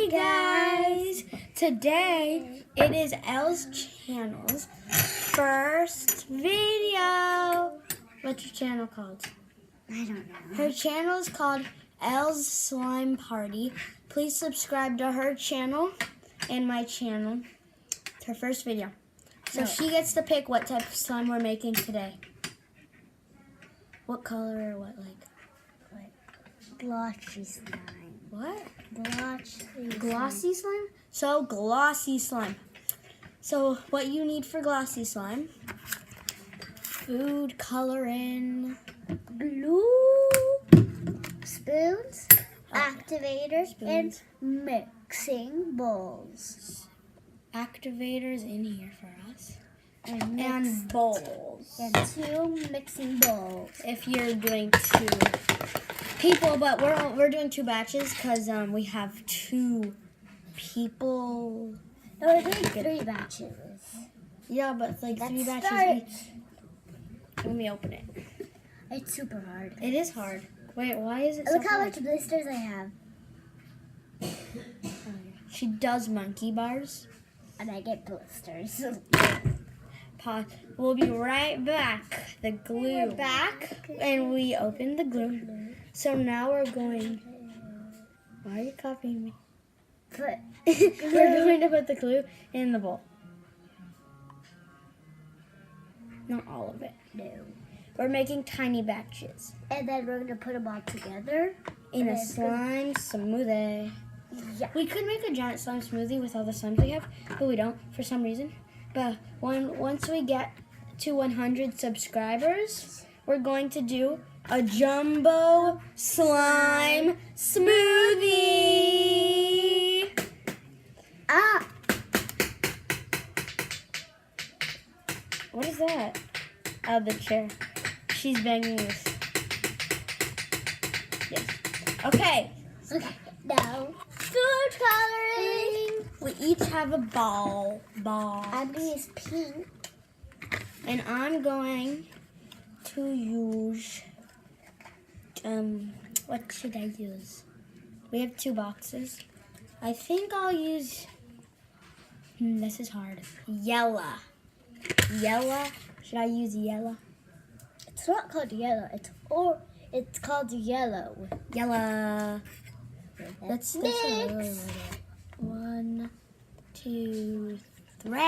Hey guys! Today it is Elle's channel's first video. What's your channel called? I don't know. Her channel is called Elle's Slime Party. Please subscribe to her channel and my channel. It's her first video. So she gets to pick what type of slime we're making today. What color or what Glossy slime. What? Glossy slime? So glossy slime. So what you need for glossy slime: food coloring, glue, spoons, activators, and mixing bowls. Activators in here for us. And bowls. And 2 mixing bowls. If you're doing 2 people, but we're doing 2 batches because we have 2 people. No, we're doing 3 batches. Yeah, but like 3 batches start. each. Let me open it. It's super hard. It is hard. Wait, why is it so Look how hard? much blisters I have. She does monkey bars. And I get blisters. Pause. We'll be right back. The glue. We're back. And we opened the glue. So now we're going. Why are you copying me? We're going to put the glue in the bowl. Not all of it. No. We're making tiny batches. And then we're going to put them all together. In a slime smoothie. Yeah. We could make a giant slime smoothie with all the slimes we have, but we don't for some reason. But once we get to 100 subscribers, we're going to do a jumbo slime smoothie. Ah! What is that? Oh, the chair. She's banging this. Yes. Okay. Okay. Now, food coloring. We each have a ball. I'm going to use pink. And I'm going to use, what should I use? We have 2 boxes. I think I'll use, this is hard, yellow. Yellow? Should I use yellow? It's not called yellow. It's called yellow. Yellow. Let's mix. 1, 2, 3.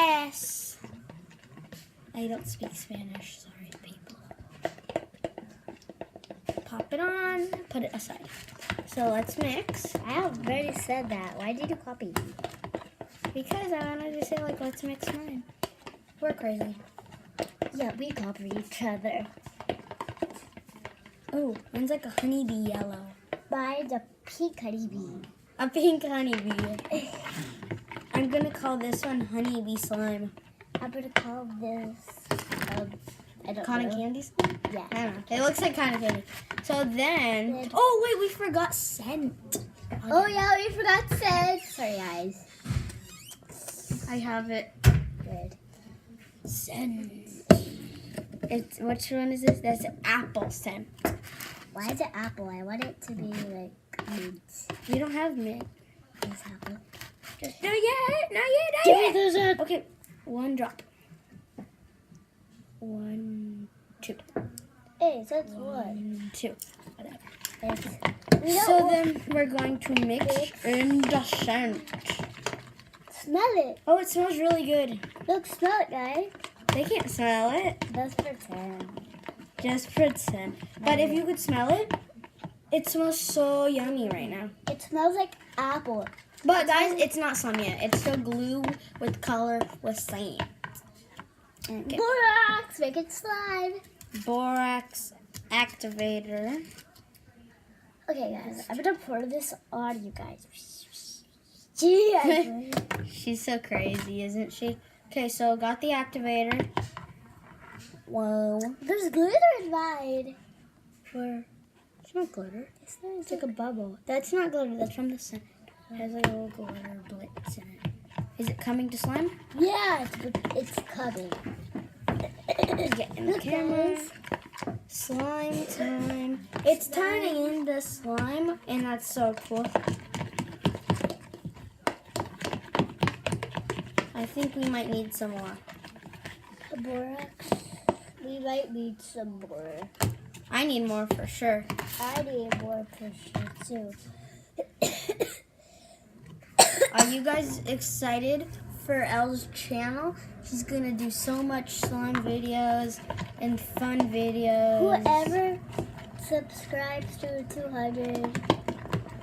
I don't speak Spanish, sorry people. Pop it on, put it aside. So let's mix. I already said that. Why did you copy me? Because I wanted to say like, let's mix mine. We're crazy. Yeah, we copy each other. Oh, mine's like a honeybee yellow. Mine's a pink honeybee. A pink honeybee. I'm gonna call this one honeybee slime. I'm gonna call this, I don't Cotton know. candy slime? Yeah. I don't know. It looks like cotton candy. So then, oh wait, we forgot scent. Oh yeah, we forgot scent. Sorry guys. I have it. Good. Scent. It's, which one is this? That's apple scent. Why is it apple? I want it to be like mint. We don't have mint. It's apple. Not yet. Give me those. Okay, 1 drop. 1, 2. Hey, so that's 1, 2. Whatever. So Then we're going to mix in the scent. smell it. Oh, it smells really good. Look, smell it, guys. They can't smell it. Just pretend. Just pretend. But if you could smell it, it smells so yummy right now. It smells like apple. But guys, it's not slime yet. It's still glue with color with sand. Okay. Borax, make it slime. Borax activator. Okay, guys, I'm gonna pour this on you guys. Gee, She's so crazy, isn't she? Okay, so got the activator. Whoa. there's glitter in mine. Where? It's not glitter. It's It's like a bubble. That's not glitter. That's from the scent. It has like a little glitter blitz in it. Is it coming to slime? Yeah, it's coming. Get in the camera. Guys. Slime time. It's turning into slime, and that's so cool. I think we might need some more. Borax. We might need some more. I need more for sure. I need more for sure too. Are you guys excited for Elle's channel? She's gonna do so much slime videos and fun videos. Whoever subscribes to 200,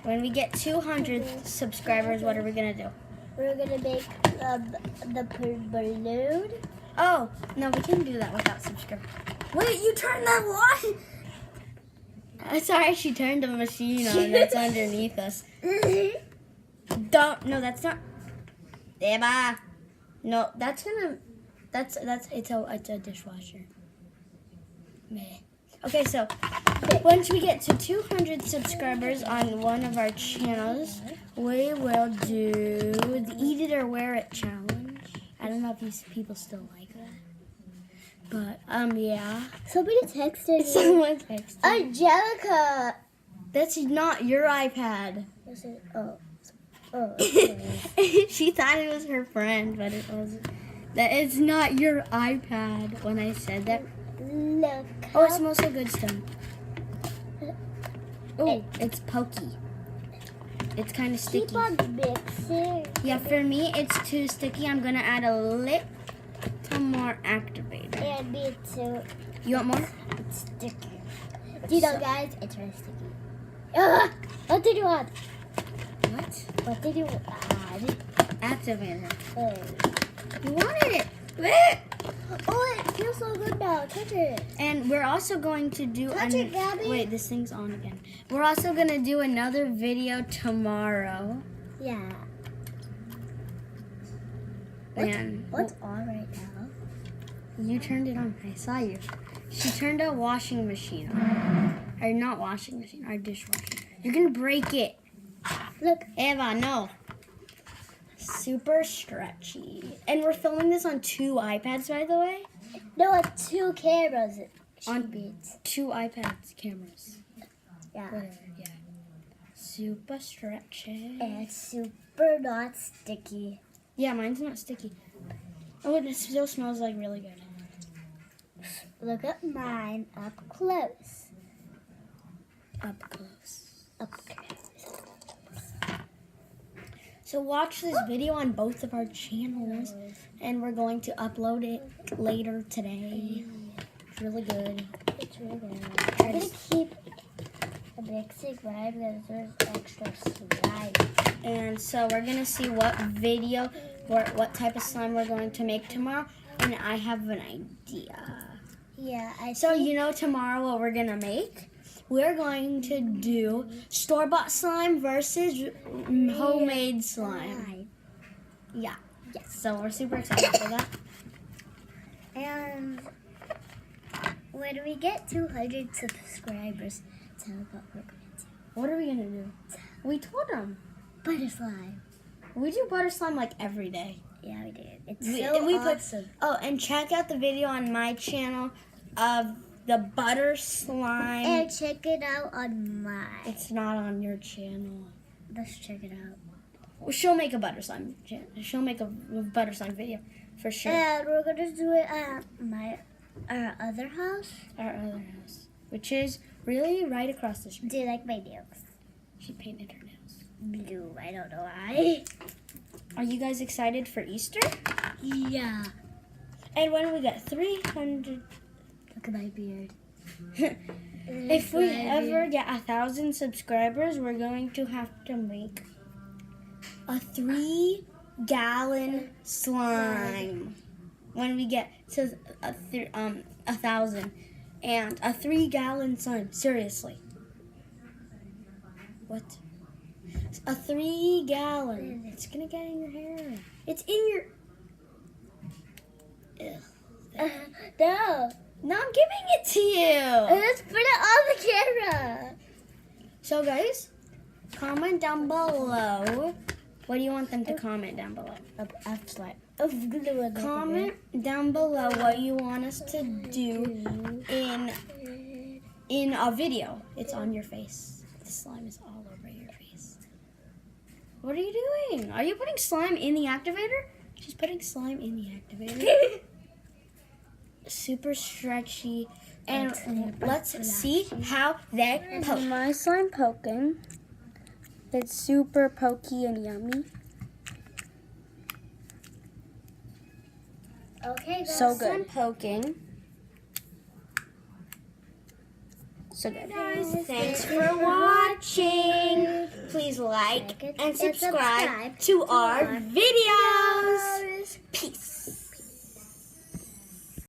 When we get 200 subscribers, what are we gonna do? we're gonna make the balloon. Oh, no, we can do that without subscribers. Wait, you turned that light? Sorry, she turned the machine on. That's underneath us. Don't. No, that's not. Emma. No, that's gonna. It's a dishwasher. Meh. Okay, so once we get to 200 subscribers on one of our channels, we will do the Eat It or Wear It challenge. I don't know if these people still like that, but yeah. Somebody texted me. Someone texted. Angelica. That's not your iPad. Is it? Oh. Okay. She thought it was her friend, but it wasn't. That it's not your iPad. When I said that. Look. Oh, it smells so good still. Oh, it's pokey. It's kind of sticky. Keep on mixing. Yeah, for me, it's too sticky. I'm gonna add a little more activator. And me too. You want more? It's sticky. Do you know, guys? It's very sticky. What did you want? What? What did you add? Activator. Oh. You wanted it. Blech. Oh, it feels so good now. Touch it. And we're also going to do. Touch it, Gabby. Wait, this thing's on again. We're also gonna do another video tomorrow. Yeah. And What's on right now? you turned it on. I saw you. She turned a washing machine on. Or not washing machine, our dishwasher. You're gonna break it. Look. Eva, no. Super stretchy. And we're filming this on 2 iPads, by the way. No, it's 2 cameras. She On- beats. 2 iPads cameras. Yeah. Whatever, yeah. Super stretchy. And it's super not sticky. Yeah, mine's not sticky. Oh, it still smells like really good. Look at mine up close. Up close. Up close. So watch this video on both of our channels, and we're going to upload it later today. It's really good. It's really good. I'm gonna keep a mixing right because there's extra slime. And so we're gonna see what video, or what type of slime we're going to make tomorrow, and I have an idea. Yeah, So you know tomorrow what we're gonna make? We're going to do store-bought slime versus homemade slime. Yeah. Yes. So we're super excited for that. And when we get 200 subscribers, tell what we're going to do. What are we gonna do? We told them. Butter slime. We do butter slime like every day. Yeah, we did. It's We- so and we put- awesome. Oh, and check out the video on my channel of the butter slime. And check it out on mine. It's not on your channel. Let's check it out. Well, she'll make a butter slime. She'll make a butter slime video for sure. And we're gonna do it at our other house. Our other house, which is really right across the street. Do you like my nails? She painted her nails. Blue. I don't know why. Are you guys excited for Easter? Yeah. And when we get 300, Look at my beard. if we ever get 1,000 subscribers, we're going to have to make a 3-gallon slime. When we get to 1,000, and a 3-gallon slime. Seriously. What? A 3-gallon. It's gonna get in your hair. It's in your. Ugh. No. No, I'm giving it to you. Let's put it on the camera. So, guys, comment down below. What do you want them to comment down below? Of glue on the Comment down below what you want us to do in a video. It's on your face. The slime is all over your face. What are you doing? Are you putting slime in the activator? She's putting slime in the activator. Super stretchy. And let's see how they poke. My slime poking. It's super pokey and yummy. Okay, guys. So good. Slime poking. So good. Guys, Thanks for watching. Please like and subscribe to our videos. Peace.